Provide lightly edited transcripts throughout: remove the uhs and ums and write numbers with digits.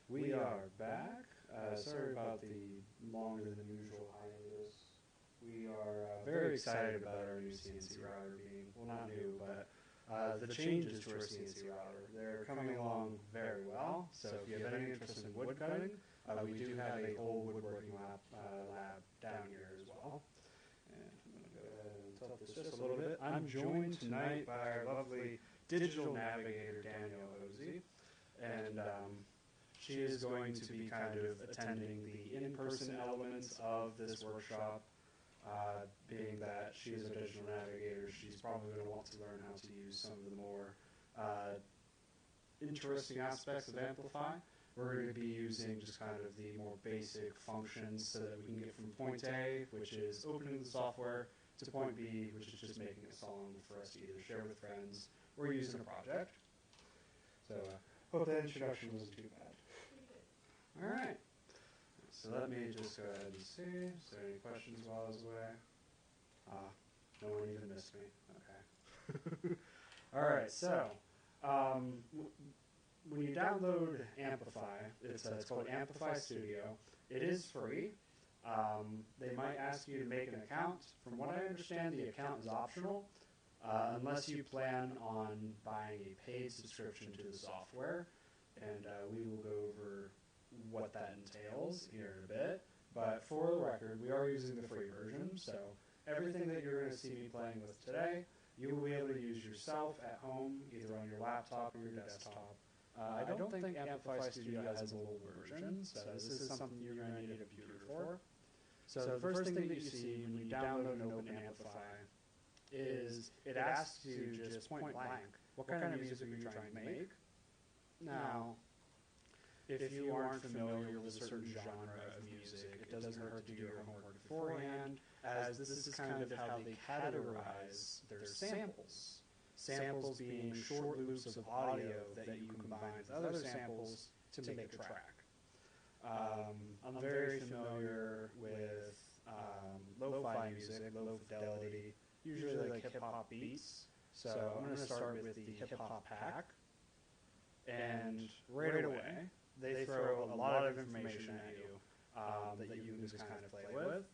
We are back. Sorry about the longer than usual hiatus. We are very excited about our new CNC router being, well, not new, but the changes to our CNC router. They're coming along very well. So if you have any interest in woodcutting, we do have a whole woodworking lab down here as well. And I'm going to go ahead and tilt this just a little bit. I'm joined tonight by our lovely digital navigator, Danielle Ozy. And she is going to be kind of attending the in-person elements of this workshop. Being that she is a digital navigator, she's probably going to want to learn how to use some of the more interesting aspects of Amplify. We're going to be using just kind of the more basic functions so that we can get from point A, which is opening the software, to point B, which is just making a song for us to either share with friends or use in a project. So hope that introduction wasn't too bad. All right. So let me just go ahead and see. Is there any questions while I was away? No one even missed me. Okay. All right. So when you download Amplify, it's called Amplify Studio. It is free. They might ask you to make an account. From what I understand, the account is optional unless you plan on buying a paid subscription to the software. And we will go over what that entails here in a bit. But for the record, we are using the free version. So everything that you're going to see me playing with today, you will be able to use yourself at home, either on your laptop or your desktop. I don't think Amplify Studio has a mobile version, so this is something you're going to need a computer for. So the first thing that you see when you download and open Amplify is it asks you just point blank, what kind of music are you trying to make? Now, if you aren't familiar with a certain genre of music, it doesn't hurt to do your homework beforehand, as this is kind of how they categorize their samples. Samples being short loops of audio that you combine with other samples to make a track. I'm very familiar with lo-fi music, low fidelity, usually like hip-hop beats. So I'm going to start with the hip-hop pack. And right away, they throw a lot of information at you that you can just kind of play with.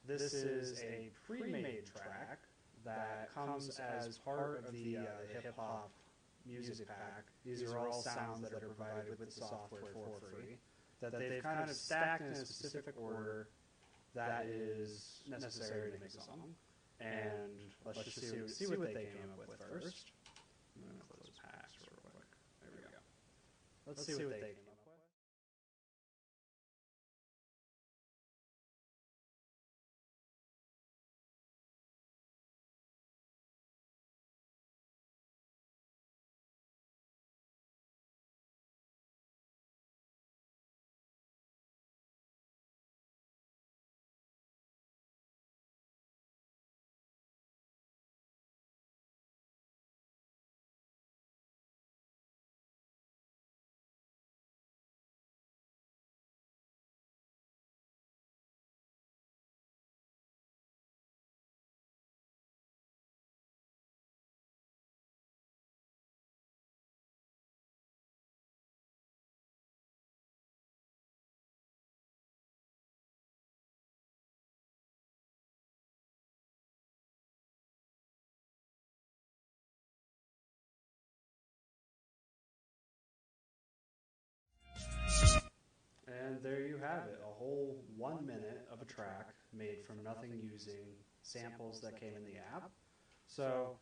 This is a pre-made track that comes as part of the hip-hop music pack. These are all sounds that are provided with the software for free, that they've kind of stacked in a specific order that is necessary to make a song. And let's just see what they came up with first. I'm going to close packs real quick. There we go. Let's see what they came up with. And there you have it, a whole 1 minute of a track made from nothing using samples that came in the app. So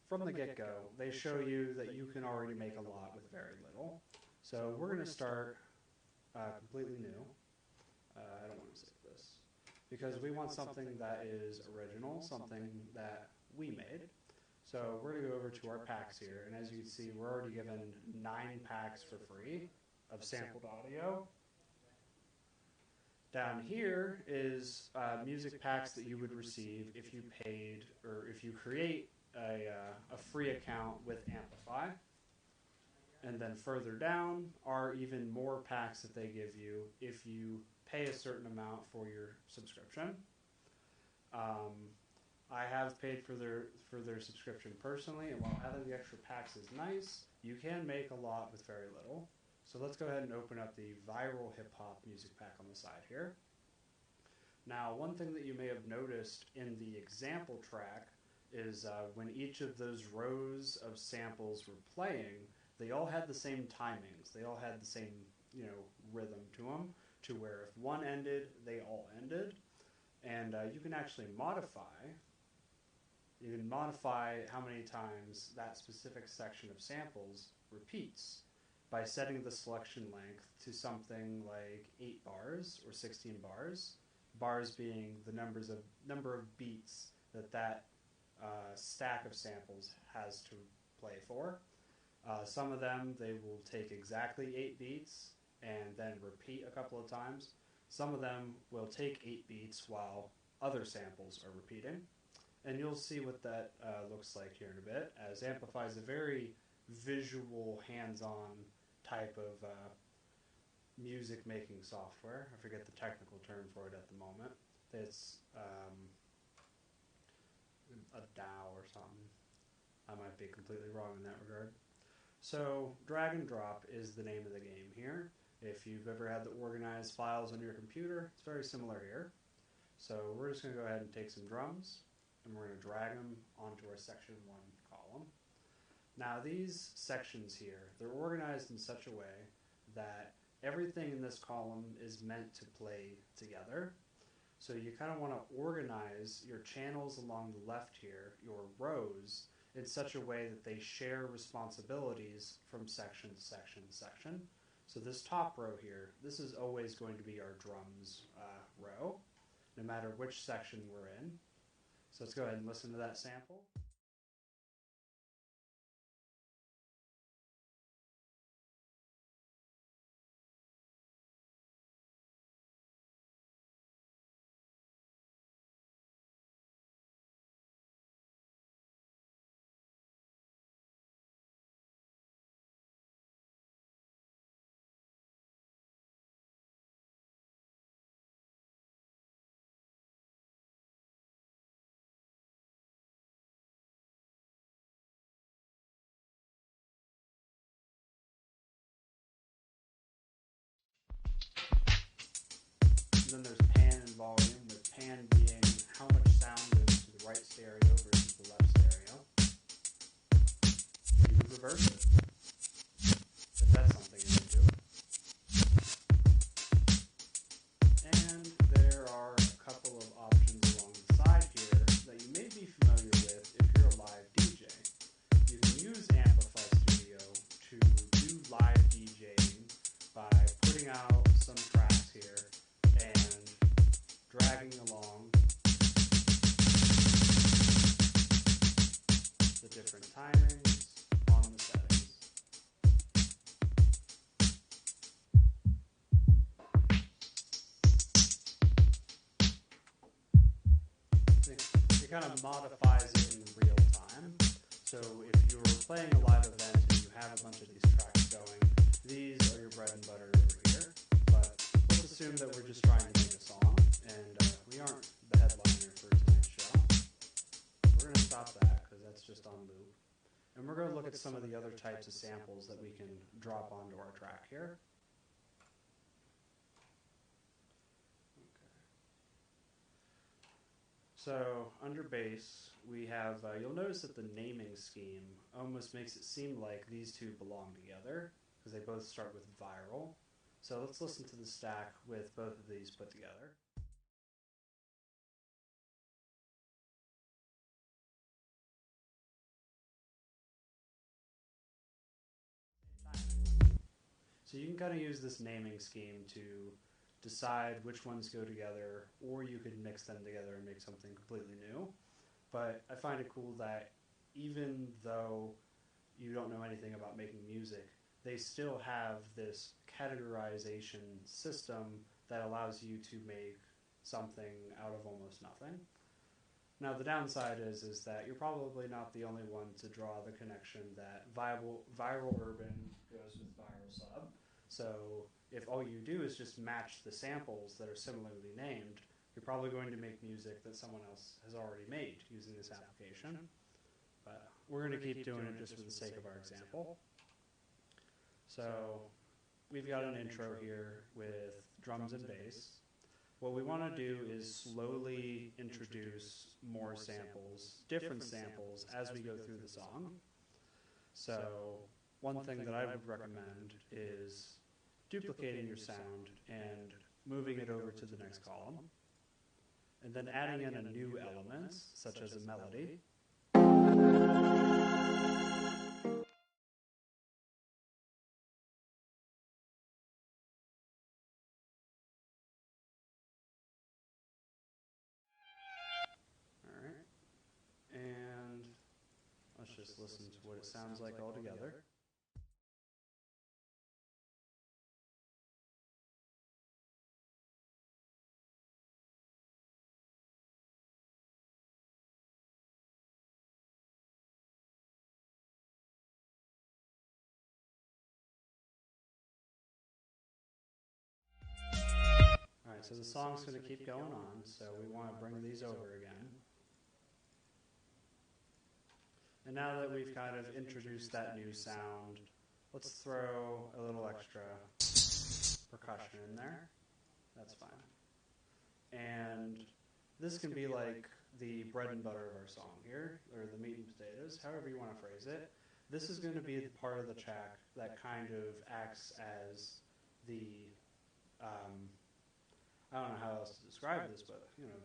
from the get-go, they show you that you can already make a lot with very little. So we're going to start completely new. I don't want to save this. Because we want something that is original, something that we made. So we're going to go over to our packs here. And as you can see, we're already given 9 packs for free of sampled audio. Down here is music packs that you would receive if you paid or if you create a free account with Amplify. And then further down are even more packs that they give you if you pay a certain amount for your subscription. I have paid for their subscription personally, and while having the extra packs is nice, you can make a lot with very little. So let's go ahead and open up the viral hip hop music pack on the side here. Now, one thing that you may have noticed in the example track is when each of those rows of samples were playing, they all had the same timings. They all had the same, rhythm to them, to where if one ended, they all ended. And you can actually modify. You can modify how many times that specific section of samples repeats by setting the selection length to something like 8 bars or 16 bars. Bars being the number of beats that stack of samples has to play for. Some of them, they will take exactly 8 beats and then repeat a couple of times. Some of them will take 8 beats while other samples are repeating. And you'll see what that looks like here in a bit, as Amplify is a very visual, hands-on type of music-making software. I forget the technical term for it at the moment. It's a DAO or something. I might be completely wrong in that regard. So drag and drop is the name of the game here. If you've ever had to organize files on your computer, it's very similar here. So we're just going to go ahead and take some drums, and we're going to drag them onto our section 1 column. Now these sections here, they're organized in such a way that everything in this column is meant to play together. So you kind of want to organize your channels along the left here, your rows, in such a way that they share responsibilities from section to section to section. So this top row here, this is always going to be our drums row, no matter which section we're in. So let's go ahead and listen to that sample. Then there's pan and volume, with pan being how much sound goes to the right stereo versus the left stereo. You can reverse it, if that's something you're into. And there are a couple of options along the side here that you may be familiar with if you're a live DJ. You can use Amplify Studio to do live DJing by putting out some tracks here and dragging along the different timings on the settings. It kind of modifies it in real time. So if you're playing a live event and you have a bunch of these tracks going, these are your bread and butter over here. But let's assume that we're just trying to make a song, and we aren't the headliner for tonight's show. We're going to stop that because that's just on loop. And we're going to look at some of the other types of samples that we can drop onto our track here. So under bass, we have, you'll notice that the naming scheme almost makes it seem like these two belong together, because they both start with viral. So let's listen to the stack with both of these put together. So you can kind of use this naming scheme to decide which ones go together, or you could mix them together and make something completely new. But I find it cool that even though you don't know anything about making music, they still have this categorization system that allows you to make something out of almost nothing. Now the downside is that you're probably not the only one to draw the connection that viral urban goes with viral sub. So if all you do is just match the samples that are similarly named, you're probably going to make music that someone else has already made using this application. We're going to keep doing it just for the sake of our example. So we've got an intro here with drums and bass. What we want to do is slowly introduce more samples, different samples, as we go through the song. So one thing that I would recommend is duplicating your sound and moving it over to the next column, and then adding in a new element, such as a melody. And let's just listen to what it sounds like all together. Alright, so the song's going to keep going on, so we want to bring these over again. And now that we've kind of introduced that new sound, let's throw a little extra percussion in there. That's fine. And this can be like the bread and butter of our song here, or the meat and potatoes, however you want to phrase it. This is going to be the part of the track that kind of acts as the, I don't know how else to describe this, but, you know,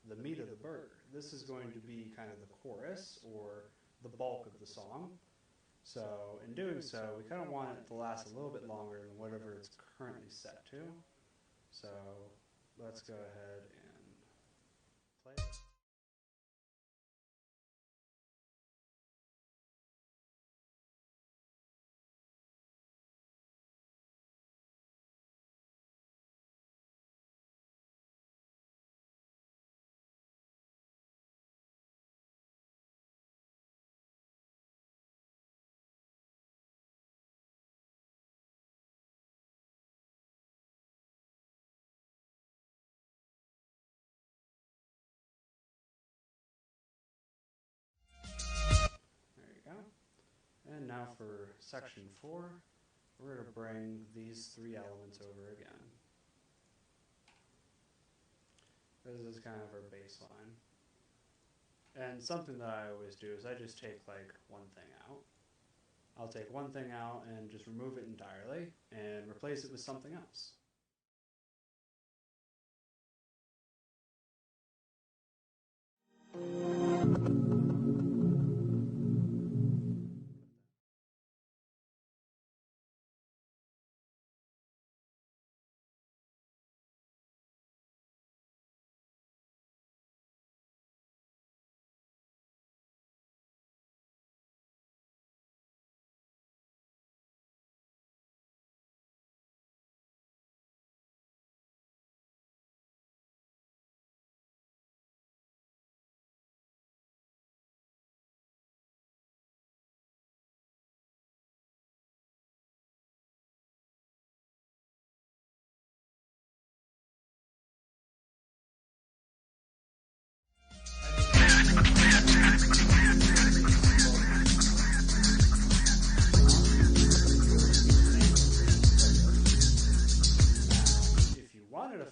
the meat of the burger. This is going to be kind of the chorus, or the bulk of the song. So in doing so, we kind of want it to last a little bit longer than whatever it's currently set to. So let's go ahead and play it. And now for section 4, we're going to bring these 3 elements over again. This is kind of our baseline. And something that I always do is I just take like one thing out. I'll take one thing out and just remove it entirely and replace it with something else.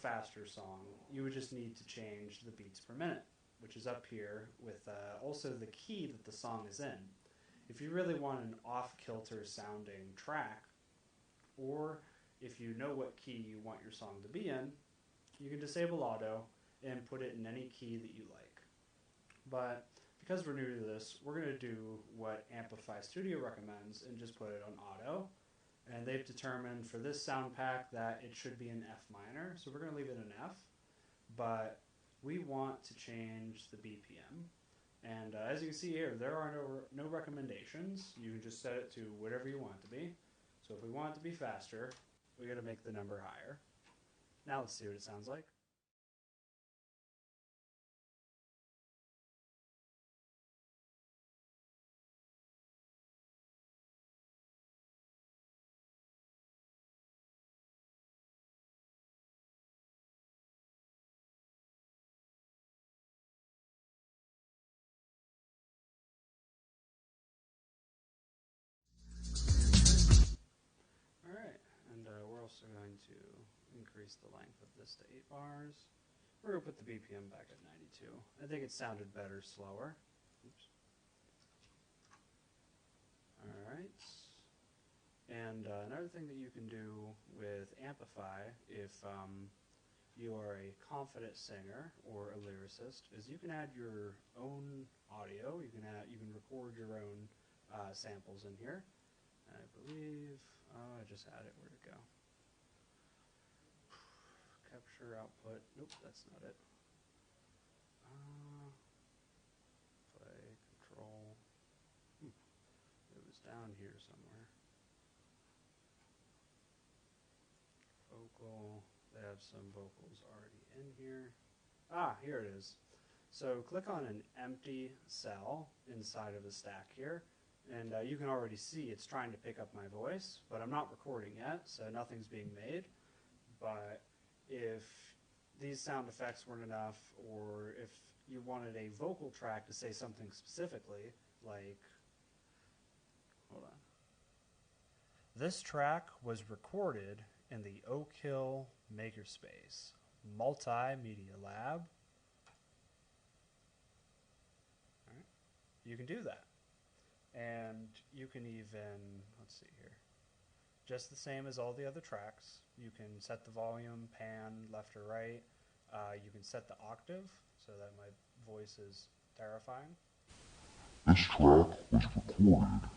Faster song, you would just need to change the beats per minute, which is up here with also the key that the song is in. If you really want an off-kilter sounding track, or if you know what key you want your song to be in, you can disable auto and put it in any key that you like. But because we're new to this, we're going to do what Amplify Studio recommends and just put it on auto. And they've determined for this sound pack that it should be an F minor, so we're going to leave it an F. But we want to change the BPM. And as you can see here, there are no recommendations. You can just set it to whatever you want it to be. So if we want it to be faster, we got to make the number higher. Now let's see what it sounds like. we're going to increase the length of this to 8 bars. We're going to put the BPM back at 92. I think it sounded better slower. Oops. All right. And another thing that you can do with Amplify, if you are a confident singer or a lyricist, is you can add your own audio. You can record your own samples in here. And I believe I just had it. Where'd it go? Capture output. Nope, that's not it. Play control. It was down here somewhere. Vocal. They have some vocals already in here. Ah, here it is. So click on an empty cell inside of the stack here, and you can already see it's trying to pick up my voice, but I'm not recording yet, so nothing's being made. But if these sound effects weren't enough, or if you wanted a vocal track to say something specifically, like, hold on. This track was recorded in the Oak Hill Makerspace Multimedia Lab. All right. You can do that. And you can even, let's see here, just the same as all the other tracks. You can set the volume, pan, left or right. You can set the octave so that my voice is terrifying. This track was recorded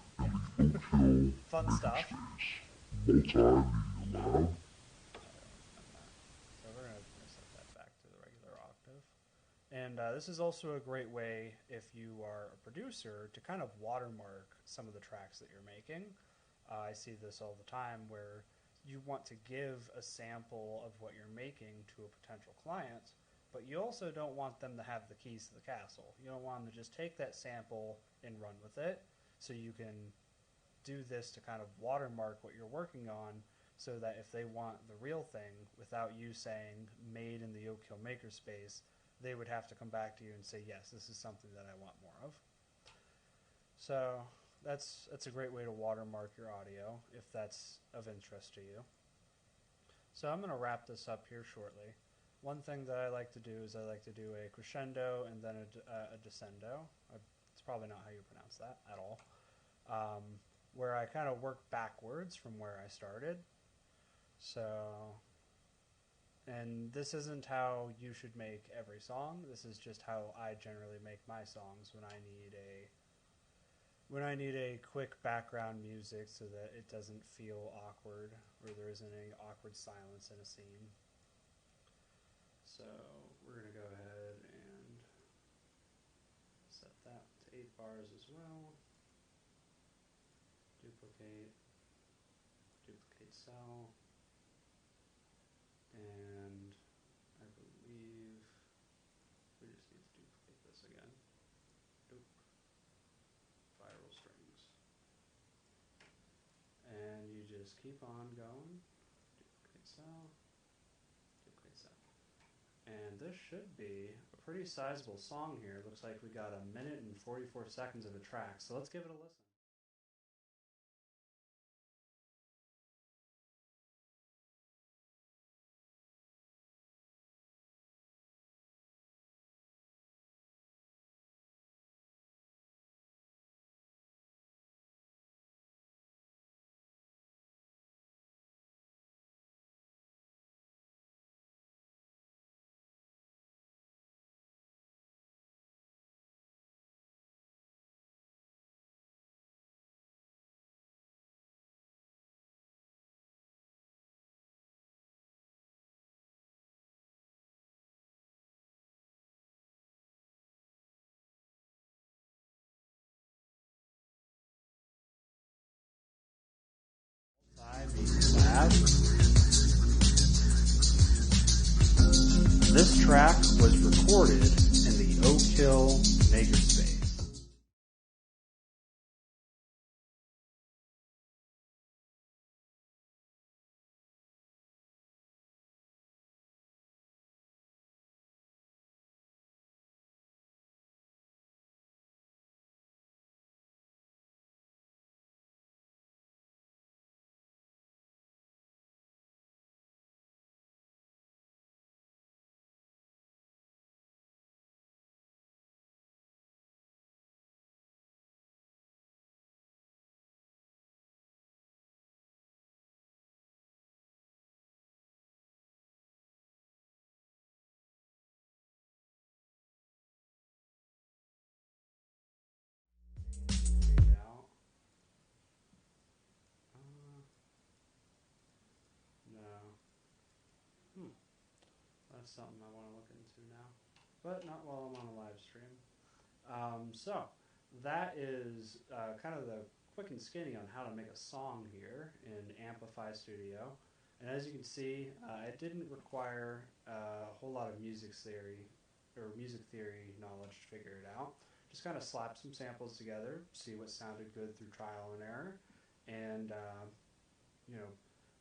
in the Oak Hill Fun stuff. Multimedia Lab. So we're going to set that back to the regular octave. And this is also a great way, if you are a producer, to kind of watermark some of the tracks that you're making. I see this all the time where you want to give a sample of what you're making to a potential client, but you also don't want them to have the keys to the castle. You don't want them to just take that sample and run with it. So you can do this to kind of watermark what you're working on, so that if they want the real thing without you saying made in the Oak Hill Makerspace, they would have to come back to you and say, yes, this is something that I want more of. So that's a great way to watermark your audio if that's of interest to you. So I'm going to wrap this up here shortly. One thing that I like to do is I like to do a crescendo and then a descendo. It's probably not how you pronounce that at all. Where I kind of work backwards from where I started. So, and this isn't how you should make every song. This is just how I generally make my songs when I need a quick background music so that it doesn't feel awkward or there isn't any awkward silence in a scene. So we're going to go ahead and set that to 8 bars as well. Duplicate cell, and I believe we just need to duplicate this again. Viral strings. And you just keep on going. Duplicate cell. And this should be a pretty sizable song here. Looks like we got 1 minute and 44 seconds of a track, so let's give it a listen. This track was recorded in the Oak Hill Makerspace. That's something I want to look into now, but not while I'm on a live stream. So that is kind of the quick and skinny on how to make a song here in Amplify Studio. And as you can see, it didn't require a whole lot of music theory knowledge to figure it out. Just kind of slap some samples together, see what sounded good through trial and error, and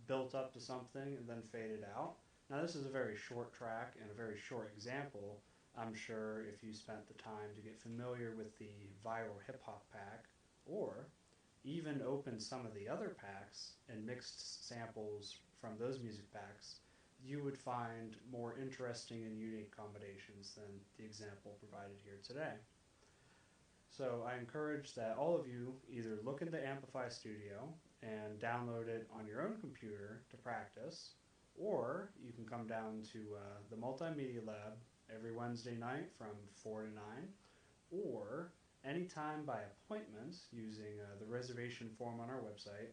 built up to something and then faded out. Now this is a very short track and a very short example. I'm sure if you spent the time to get familiar with the viral hip hop pack, or even opened some of the other packs and mixed samples from those music packs, you would find more interesting and unique combinations than the example provided here today. So I encourage that all of you either look into Amplify Studio and download it on your own computer to practice, or you can come down to the Multimedia Lab every Wednesday night from 4 to 9, or anytime by appointment using the reservation form on our website,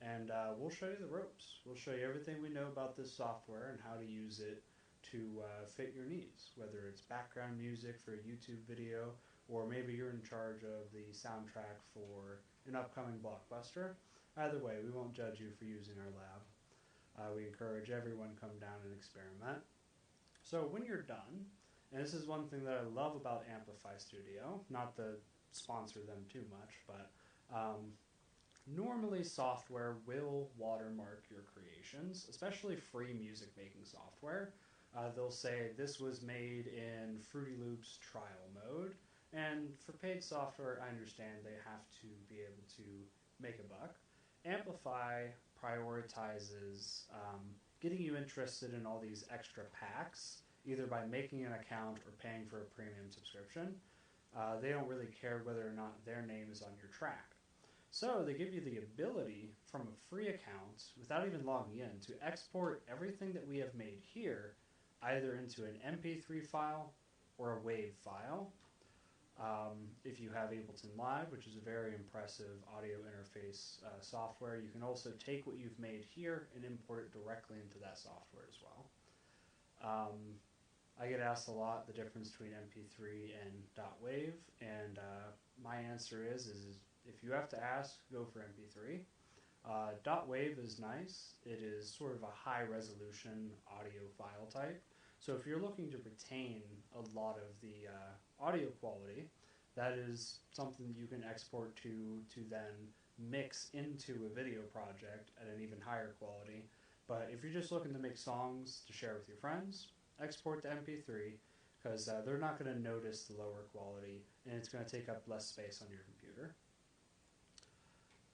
and we'll show you the ropes. We'll show you everything we know about this software and how to use it to fit your needs, whether it's background music for a YouTube video, or maybe you're in charge of the soundtrack for an upcoming blockbuster. Either way, we won't judge you for using our lab. We encourage everyone to come down and experiment. So when you're done, and this is one thing that I love about Amplify Studio, not to sponsor them too much, but normally software will watermark your creations, especially free music making software. They'll say this was made in Fruity Loops trial mode, and for paid software, I understand they have to be able to make a buck. Amplify prioritizes getting you interested in all these extra packs, either by making an account or paying for a premium subscription. They don't really care whether or not their name is on your track. So they give you the ability from a free account, without even logging in, to export everything that we have made here, either into an MP3 file or a WAV file. If you have Ableton Live, which is a very impressive audio interface software, you can also take what you've made here and import it directly into that software as well. I get asked a lot the difference between MP3 and .wav, and my answer is if you have to ask, go for MP3. .wav is nice. It is sort of a high resolution audio file type. So if you're looking to retain a lot of the audio quality, that is something you can export to then mix into a video project at an even higher quality. But if you're just looking to make songs to share with your friends, export to MP3, because they're not going to notice the lower quality, and it's going to take up less space on your computer.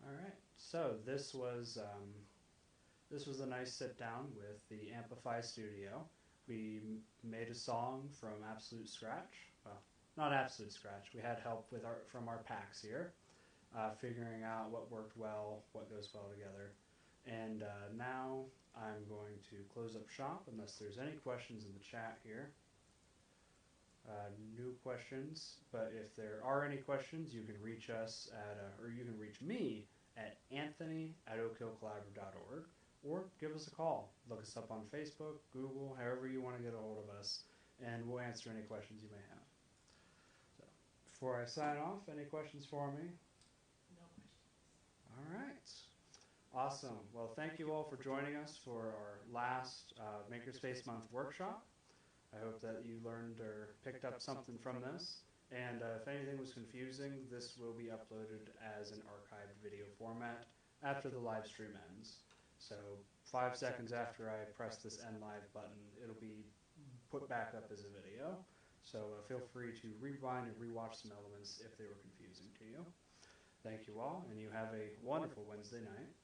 All right, so this was a nice sit down with the Amplify Studio. We made a song from absolute scratch. Well, not absolute scratch. We had help from our packs here, figuring out what worked well, what goes well together. And now I'm going to close up shop unless there's any questions in the chat here. New questions, but if there are any questions, you can reach us or you can reach me at anthony@oakhillcollaborative.org, or give us a call. Look us up on Facebook, Google, however you want to get a hold of us, and we'll answer any questions you may have. So, before I sign off, any questions for me? No questions. All right. Awesome. Well, thank you all for joining us for our last Makerspace Month workshop. I hope that you learned or picked up something from this. And if anything was confusing, this will be uploaded as an archived video format after the live stream ends. So 5 seconds after I press this end live button, it'll be put back up as a video. So feel free to rewind and rewatch some elements if they were confusing to you. Thank you all, and you have a wonderful Wednesday night.